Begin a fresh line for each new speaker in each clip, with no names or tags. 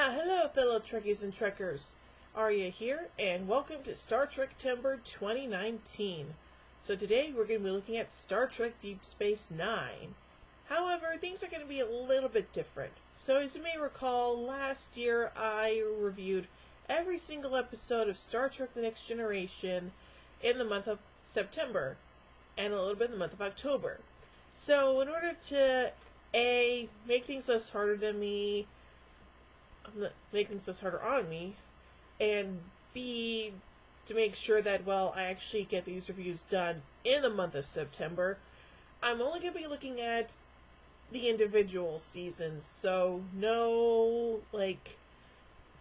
Hello fellow Trekkies and Trekkers. Arya here, and welcome to Star Trektember 2019. So today we're going to be looking at Star Trek Deep Space Nine. However, things are going to be a little bit different. So as you may recall, last year I reviewed every single episode of Star Trek The Next Generation in the month of September, and a little bit in the month of October. So in order to A, make things less harder than me, make things less harder on me, and B, to make sure that, well, I actually get these reviews done in the month of September, I'm only going to be looking at the individual seasons, so no,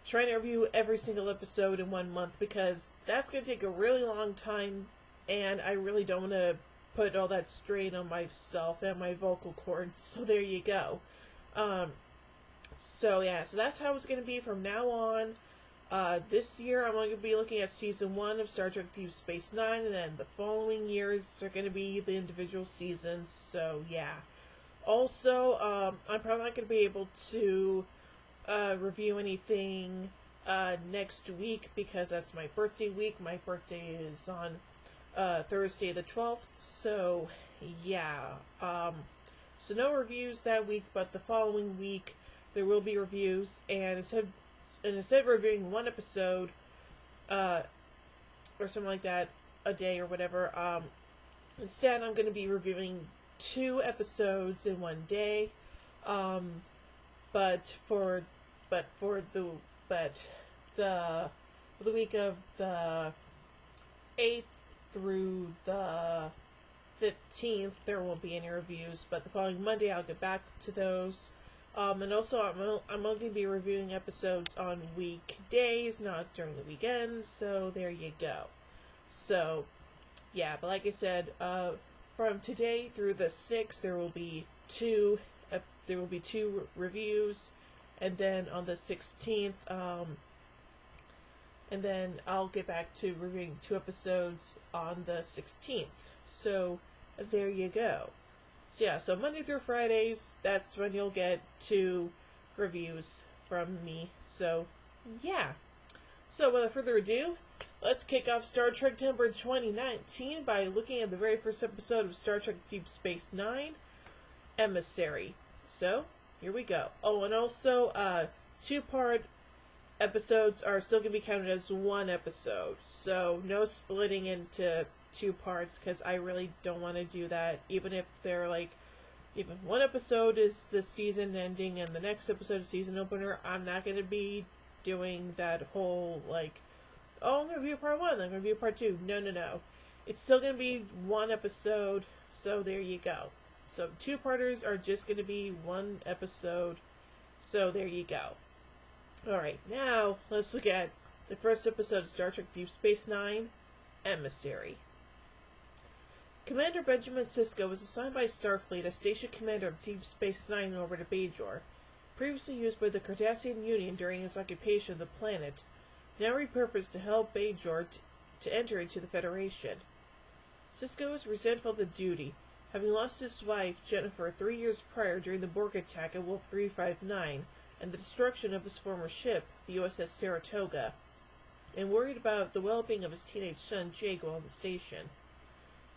trying to review every single episode in 1 month, because that's going to take a really long time, and I really don't want to put all that strain on myself and my vocal cords, so there you go. So that's how it's going to be from now on. This year I'm going to be looking at Season 1 of Star Trek Deep Space Nine, and then the following years are going to be the individual seasons, so yeah. Also, I'm probably not going to be able to review anything next week, because that's my birthday week. My birthday is on Thursday the 12th, so yeah. So no reviews that week, but the following week there will be reviews, and instead of reviewing one episode, or something like that, a day or whatever, instead I'm going to be reviewing 2 episodes in 1 day, but for the week of the 8th through the 15th, there won't be any reviews, but the following Monday I'll get back to those. And also, I'm only going to be reviewing episodes on weekdays, not during the weekends, so there you go. So, yeah, but like I said, from today through the 6th, there will be two reviews, and then on the 16th, and then I'll get back to reviewing 2 episodes on the 16th. So, there you go. So yeah, so Monday through Fridays, that's when you'll get 2 reviews from me. So, yeah. So, without further ado, let's kick off Star Trektember 2019 by looking at the very first episode of Star Trek Deep Space Nine, Emissary. So, here we go. Oh, and also, 2-part episodes are still going to be counted as 1 episode. So, no splitting into 2 parts, because I really don't want to do that, even if they're even 1 episode is the season ending and the next episode is season opener. I'm not going to be doing that whole oh, I'm going to review part 1, I'm going to review part 2. No. It's still going to be 1 episode, so there you go. So 2-parters are just going to be 1 episode, so there you go. Alright, now let's look at the first episode of Star Trek Deep Space Nine, Emissary. Commander Benjamin Sisko was assigned by Starfleet as Station Commander of Deep Space Nine in orbit of Bajor, previously used by the Cardassian Union during its occupation of the planet, now repurposed to help Bajor to enter into the Federation. Sisko was resentful of the duty, having lost his wife, Jennifer, 3 years prior during the Borg attack at Wolf 359 and the destruction of his former ship, the USS Saratoga, and worried about the well-being of his teenage son, Jake, while on the station.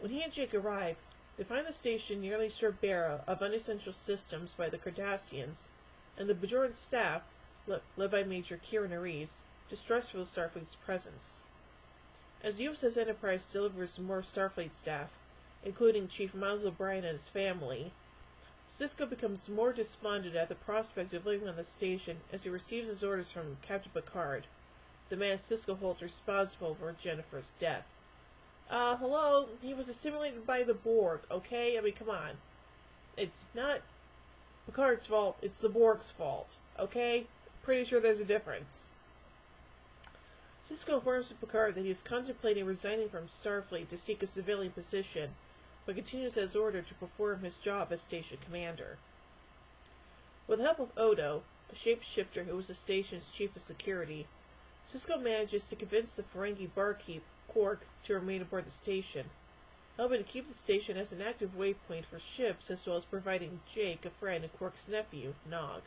When he and Jake arrive, they find the station nearly stripped bare of unessential systems by the Cardassians, and the Bajoran staff, led by Major Kieran Aries, distrustful of Starfleet's presence. As the USS Enterprise delivers more Starfleet staff, including Chief Miles O'Brien and his family, Sisko becomes more despondent at the prospect of living on the station as he receives his orders from Captain Picard, the man Sisko holds responsible for Jennifer's death. Hello? He was assimilated by the Borg, okay? I mean, come on. It's not Picard's fault, it's the Borg's fault, okay? Pretty sure there's a difference. Sisko informs Picard that he is contemplating resigning from Starfleet to seek a civilian position, but continues as ordered to perform his job as station commander. With the help of Odo, a shapeshifter who was the station's chief of security, Sisko manages to convince the Ferengi barkeep, Quark, to remain aboard the station, helping to keep the station as an active waypoint for ships, as well as providing Jake, a friend, and Quark's nephew, Nog.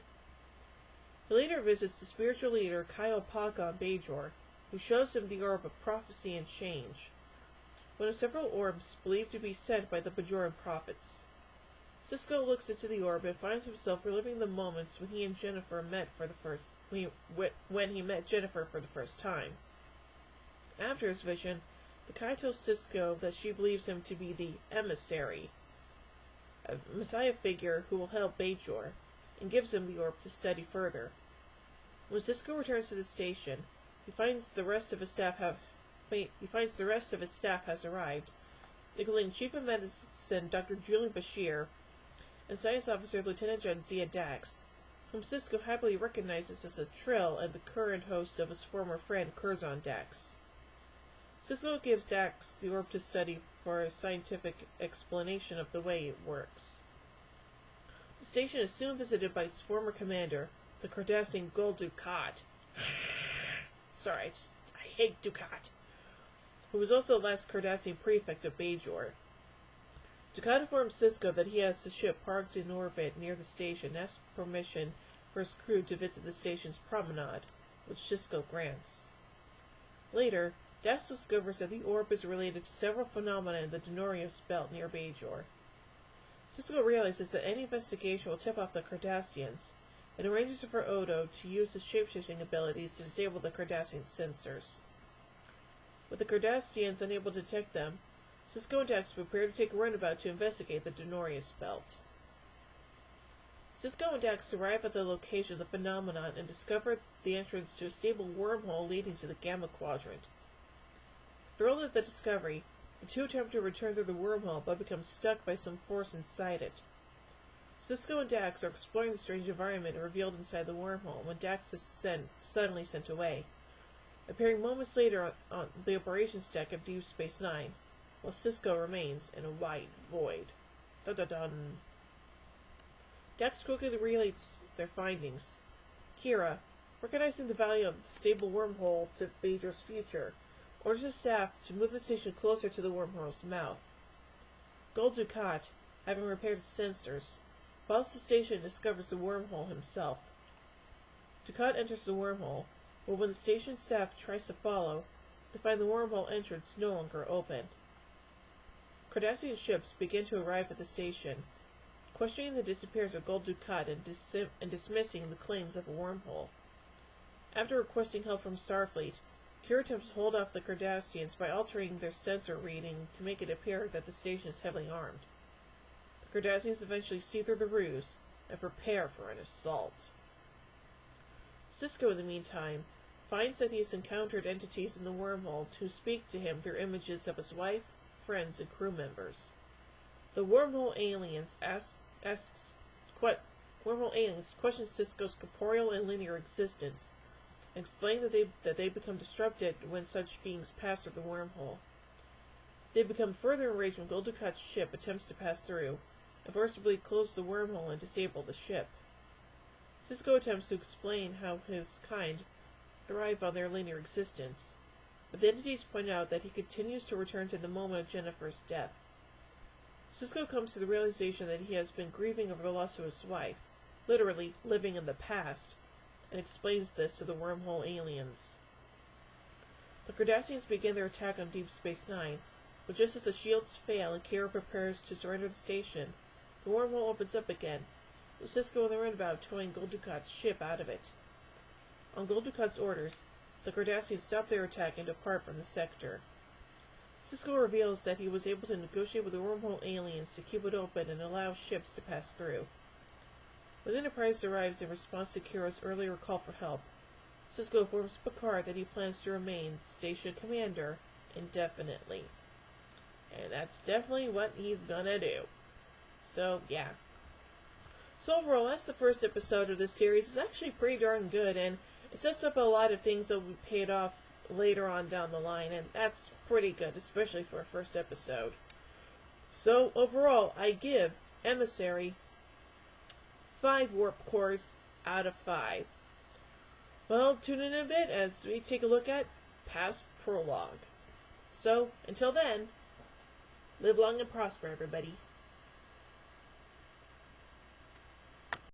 He later visits the spiritual leader Kyle Paka on Bajor, who shows him the orb of prophecy and change, one of several orbs believed to be sent by the Bajoran prophets. Sisko looks into the orb and finds himself reliving the moments when he and Jennifer met for the first when he met Jennifer for the first time. After his vision, the Kai tells Sisko that she believes him to be the Emissary, a messiah figure who will help Bajor, and gives him the orb to study further. When Sisko returns to the station, he finds the rest of his staff has arrived, including Chief of Medicine Dr. Julian Bashir and Science Officer Lieutenant Jadzia Dax, whom Sisko happily recognizes as a Trill and the current host of his former friend Curzon Dax. Sisko gives Dax the orb to study for a scientific explanation of the way it works. The station is soon visited by its former commander, the Cardassian Gul Dukat. Sorry, I hate Dukat. Who was also the last Cardassian prefect of Bajor. Dukat informs Sisko that he has the ship parked in orbit near the station and asks permission for his crew to visit the station's promenade, which Sisko grants. Later, Dax discovers that the orb is related to several phenomena in the Denorios belt near Bajor. Sisko realizes that any investigation will tip off the Cardassians, and arranges for Odo to use his shapeshifting abilities to disable the Cardassian sensors. With the Cardassians unable to detect them, Sisko and Dax prepare to take a runabout to investigate the Denorius belt. Sisko and Dax arrive at the location of the phenomenon and discover the entrance to a stable wormhole leading to the Gamma Quadrant. Thrilled at the discovery, the two attempt to return through the wormhole but become stuck by some force inside it. Sisko and Dax are exploring the strange environment revealed inside the wormhole when Dax is suddenly sent away, appearing moments later on the operations deck of Deep Space Nine, while Sisko remains in a wide void. Dun-dun-dun. Dax quickly relates their findings. Kira, recognizing the value of the stable wormhole to Bajor's future, orders his staff to move the station closer to the wormhole's mouth. Gul Dukat, having repaired its sensors, follows the station and discovers the wormhole himself. Dukat enters the wormhole, but when the station staff tries to follow, they find the wormhole entrance no longer open. Cardassian ships begin to arrive at the station, questioning the disappearance of Gul Dukat and dismissing the claims of a wormhole. After requesting help from Starfleet, Kira attempts to hold off the Cardassians by altering their sensor reading to make it appear that the station is heavily armed. The Cardassians eventually see through the ruse and prepare for an assault. Sisko, in the meantime, finds that he has encountered entities in the wormhole who speak to him through images of his wife, friends, and crew members. The wormhole aliens question Sisko's corporeal and linear existence, and explain that they become disrupted when such beings pass through the wormhole. They become further enraged when Gul Dukat's ship attempts to pass through, and forcibly close the wormhole and disable the ship. Sisko attempts to explain how his kind thrive on their linear existence, but the entities point out that he continues to return to the moment of Jennifer's death. Sisko comes to the realization that he has been grieving over the loss of his wife, literally living in the past, and explains this to the wormhole aliens. The Cardassians begin their attack on Deep Space Nine, but just as the shields fail and Kira prepares to surrender the station, the wormhole opens up again, with Sisko and the runabout towing Gul Dukat's ship out of it. On Gul Dukat's orders, the Cardassians stop their attack and depart from the sector. Sisko reveals that he was able to negotiate with the wormhole aliens to keep it open and allow ships to pass through. When the Enterprise arrives in response to Kira's earlier call for help, Sisko informs Picard that he plans to remain station commander indefinitely. And that's definitely what he's gonna do. So, yeah. So overall, that's the first episode of this series. It's actually pretty darn good, and it sets up a lot of things that will be paid off later on down the line, and that's pretty good, especially for a first episode. So, overall, I give Emissary 5 warp cores out of 5. Well, tune in a bit as we take a look at past prologue. So, until then, live long and prosper, everybody.